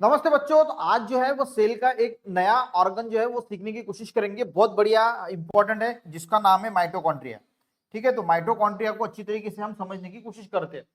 नमस्ते बच्चों। तो आज जो है वो सेल का एक नया ऑर्गन जो है वो सीखने की कोशिश करेंगे, बहुत बढ़िया इंपॉर्टेंट है, जिसका नाम है माइटोकॉन्ड्रिया। ठीक है, तो माइटोकॉन्ड्रिया को अच्छी तरीके से हम समझने की कोशिश करते हैं।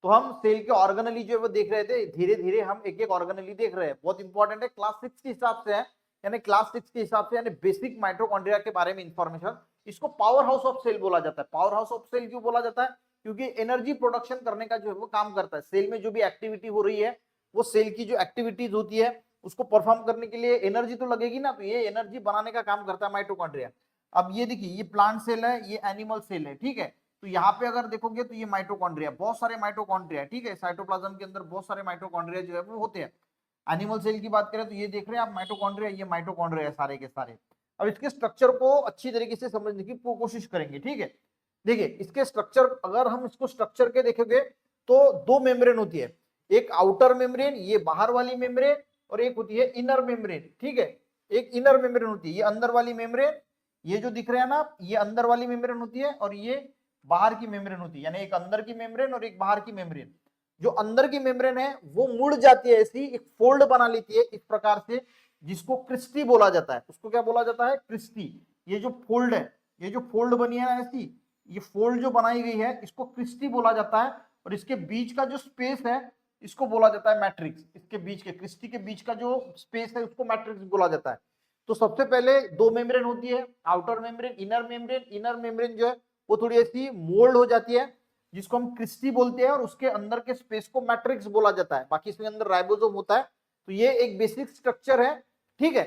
तो हम सेल के ऑर्गेनली जो है वो देख रहे थे, धीरे धीरे हम एक एक ऑर्गेनली देख रहे हैं। बहुत इंपॉर्टेंट है, क्लास 6 के हिसाब से है, यानी क्लास 6 के हिसाब से, यानी बेसिक माइटोकॉन्ड्रिया के बारे में इंफॉर्मेशन। इसको पावर हाउस ऑफ सेल बोला जाता है। पावर हाउस ऑफ सेल क्यों बोला जाता है? क्योंकि एनर्जी प्रोडक्शन करने का जो है वो काम करता है। सेल में जो भी एक्टिविटी हो रही है, वो सेल की जो एक्टिविटीज होती है उसको परफॉर्म करने के लिए एनर्जी तो लगेगी ना, तो ये एनर्जी बनाने का काम करता है माइटोकॉन्ड्रिया। अब ये देखिए, ये प्लांट सेल है, ये एनिमल सेल है। ठीक है, तो यहाँ पे अगर देखोगे तो ये माइटोकॉन्ड्रिया, बहुत सारे माइटोकॉन्ड्रिया। ठीक है, साइटोप्लाज्म के अंदर बहुत सारे माइटोकॉन्ड्रिया जो है वो होते हैं। एनिमल सेल की बात करें तो ये देख रहे हैं आप माइटोकॉन्ड्रिया, ये माइटोकॉन्ड्रिया है सारे के सारे। अब इसके स्ट्रक्चर को अच्छी तरीके से समझने की कोशिश करेंगे। ठीक है, देखिए इसके स्ट्रक्चर, अगर हम इसको स्ट्रक्चर के देखेंगे तो दो मेम्ब्रेन होती है, एक आउटर मेम्ब्रेन, ये बाहर वाली मेम्ब्रेन, और एक होती है इनर मेम्ब्रेन। ठीक है, एक इनर मेम्ब्रेन होती है, ये अंदर वाली मेम्ब्रेन, ये जो दिख रहे हैं ना, ये अंदर वाली मेम्ब्रेन होती है, और ये बाहर की मेम्ब्रेन होती है, यानी एक अंदर की मेम्ब्रेन और एक बाहर की मेम्ब्रेन। जो अंदर की मेम्ब्रेन है वो मुड़ जाती है, ऐसी एक फोल्ड बना लेती है इस प्रकार से, जिसको क्रिस्टी बोला जाता है। उसको क्या बोला जाता है? क्रिस्टी। ये जो फोल्ड है, ये जो फोल्ड बनी है ना ऐसी, ये फोल्ड जो बनाई गई है, इसको क्रिस्टी बोला जाता है। और इसके बीच का जो स्पेस है, इसको बोला जाता है मैट्रिक्स। इसके बीच के, क्रिस्टी के बीच का जो स्पेस है, उसको मैट्रिक्स बोला जाता है। तो सबसे पहले दो मेम्ब्रेन होती है, outer membrane, inner membrane. Inner membrane जो है वो थोड़ी ऐसी मोल्ड हो जाती है, जिसको हम क्रिस्टी बोलते हैं, और उसके अंदर के स्पेस को मैट्रिक्स बोला जाता है। बाकी इसके अंदर राइबोसोम होता है। तो ये एक बेसिक स्ट्रक्चर है। ठीक है,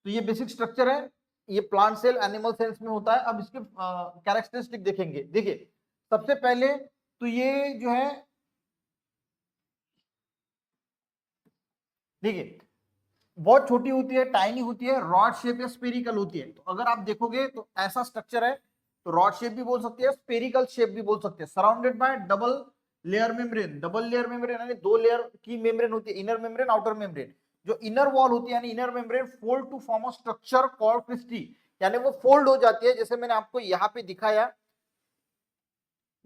तो ये बेसिक स्ट्रक्चर है, ये प्लांट सेल एनिमल सेल्स में होता है। अब इसके कैरेक्टरिस्टिक देखेंगे। देखिए सबसे पहले तो ये जो है, देखिए बहुत छोटी होती है, टाइनी होती है, रॉड शेप या स्पेरिकल होती है। तो अगर आप देखोगे तो ऐसा स्ट्रक्चर है, तो रॉड शेप भी बोल सकते हैं, स्पेरिकल शेप भी बोल सकते हैं। Surrounded by double layer membrane. Double layer membrane यानी दो लेयर की मेम्ब्रेन होती है, इनर मेम्ब्रेन आउटर मेम्ब्रेन। जो इनर वॉल होती है यानी inner membrane fold to form a structure called cristae, यानी वो फोल्ड हो जाती है। जैसे मैंने आपको यहाँ पे दिखाया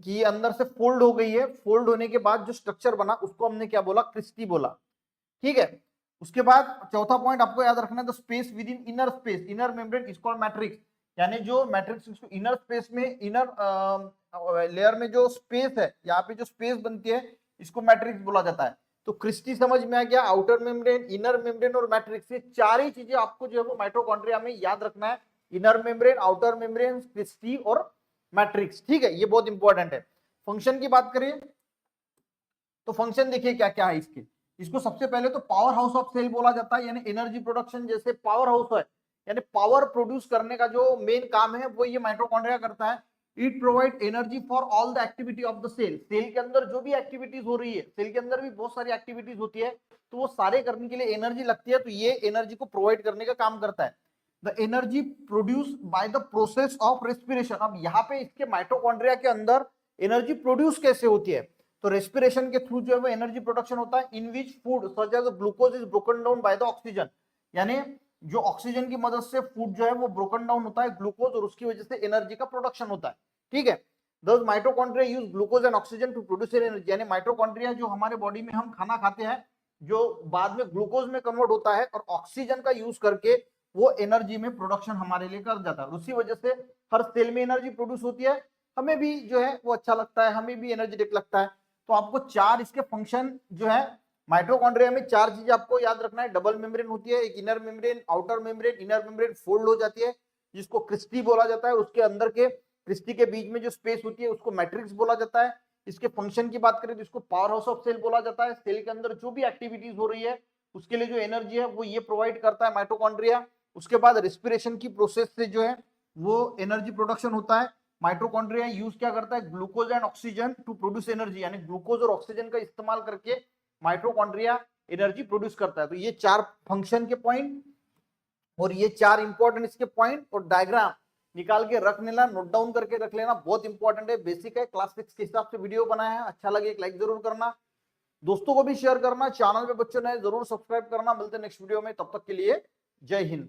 कि ये अंदर से फोल्ड हो गई है, फोल्ड होने के बाद जो स्ट्रक्चर बना उसको हमने क्या बोला? क्रिस्टी बोला। ठीक है, उसके बाद चौथा पॉइंट आपको याद रखना है, the space with in inner space, inner membrane is called matrix. यानी जो मैट्रिक्स इनर स्पेस में, इनर लेयर में जो स्पेस है, यहाँ पे जो स्पेस बनती है, इसको मैट्रिक्स बोला जाता है। तो क्रिस्टी समझ में आ गया, आउटर मेम्ब्रेन, इनर मेम्ब्रेन और मैट्रिक्स, ये चार ही चीजें आपको जो है वो माइटोकॉन्ड्रिया में याद रखना है। Inner membrane, outer membrane, cristae और मैट्रिक्स। ठीक है, ये बहुत इंपॉर्टेंट है। फंक्शन की बात करें तो फंक्शन देखिए क्या क्या है इसके। इसको सबसे पहले तो पावर हाउस ऑफ सेल बोला जाता है, यानी एनर्जी प्रोडक्शन जैसे पावर हाउस है, यानी पावर प्रोड्यूस करने का जो मेन काम है वो ये माइटोकॉन्ड्रिया करता है। It provide energy for all the activity of the cell. Cell के अंदर जो भी एक्टिविटीज हो रही है, सेल के अंदर भी बहुत सारी एक्टिविटीज होती है, तो वो सारे करने के लिए एनर्जी लगती है, तो ये एनर्जी को प्रोवाइड करने का काम करता है। The energy produce by the process of respiration. अब यहाँ पे इसके माइटोकॉन्ड्रिया के अंदर एनर्जी प्रोड्यूस कैसे होती है? तो रेस्पिरेशन के थ्रू जो है वो एनर्जी प्रोडक्शन होता है, in which food such as glucose is broken down by the oxygen. यानी जो ऑक्सीजन की मदद से फूड जो है वो ब्रोकन डाउन होता है ग्लूकोज, और उसकी वजह से एनर्जी का प्रोडक्शन होता है। ठीक है, thus mitochondria use glucose and oxygen to produce energy. यानी माइटोकॉन्ड्रिया जो हमारे बॉडी में हम खाना खाते हैं, जो बाद में ग्लूकोज में कन्वर्ट होता है, और ऑक्सीजन का यूज करके वो एनर्जी में प्रोडक्शन हमारे लिए कर जाता है। उसी वजह से हर सेल में एनर्जी प्रोड्यूस होती है, हमें भी जो है वो अच्छा लगता है, हमें भी एनर्जेटिक लगता है। तो आपको चार इसके फंक्शन जो है, माइटोकॉन्ड्रिया में चार चीजें आपको याद रखना है। डबल मेम्ब्रेन होती है, एक inner membrane, outer membrane, inner membrane fold हो जाती है, जिसको क्रिस्टी बोला जाता है। उसके अंदर के क्रिस्टी के बीच में जो स्पेस होती है उसको मैट्रिक्स बोला जाता है। इसके फंक्शन की बात करें तो इसको पावर हाउस ऑफ सेल बोला जाता है। सेल के अंदर जो भी एक्टिविटीज हो रही है उसके लिए जो एनर्जी है वो ये प्रोवाइड करता है माइटोकॉन्ड्रिया। उसके बाद रेस्पिरेशन की प्रोसेस से जो है वो एनर्जी प्रोडक्शन होता है। माइटोकॉन्ड्रिया यूज क्या करता है? Glucose and oxygen to produce energy, यानी ग्लूकोज और ऑक्सीजन का इस्तेमाल करके माइटोकॉन्ड्रिया एनर्जी प्रोड्यूस करता है। तो ये चार फंक्शन के पॉइंट और ये चार इंपॉर्टेंट इसके पॉइंट और डायग्राम निकाल के रख लेना, नोट डाउन करके रख लेना, बहुत इंपॉर्टेंट है, बेसिक है, क्लास 6 के हिसाब से वीडियो बनाया है। अच्छा लगे एक लाइक जरूर करना, दोस्तों को भी शेयर करना, चैनल पे बच्चों ने जरूर सब्सक्राइब करना। मिलते हैं नेक्स्ट वीडियो में, तब तक के लिए जय हिंद।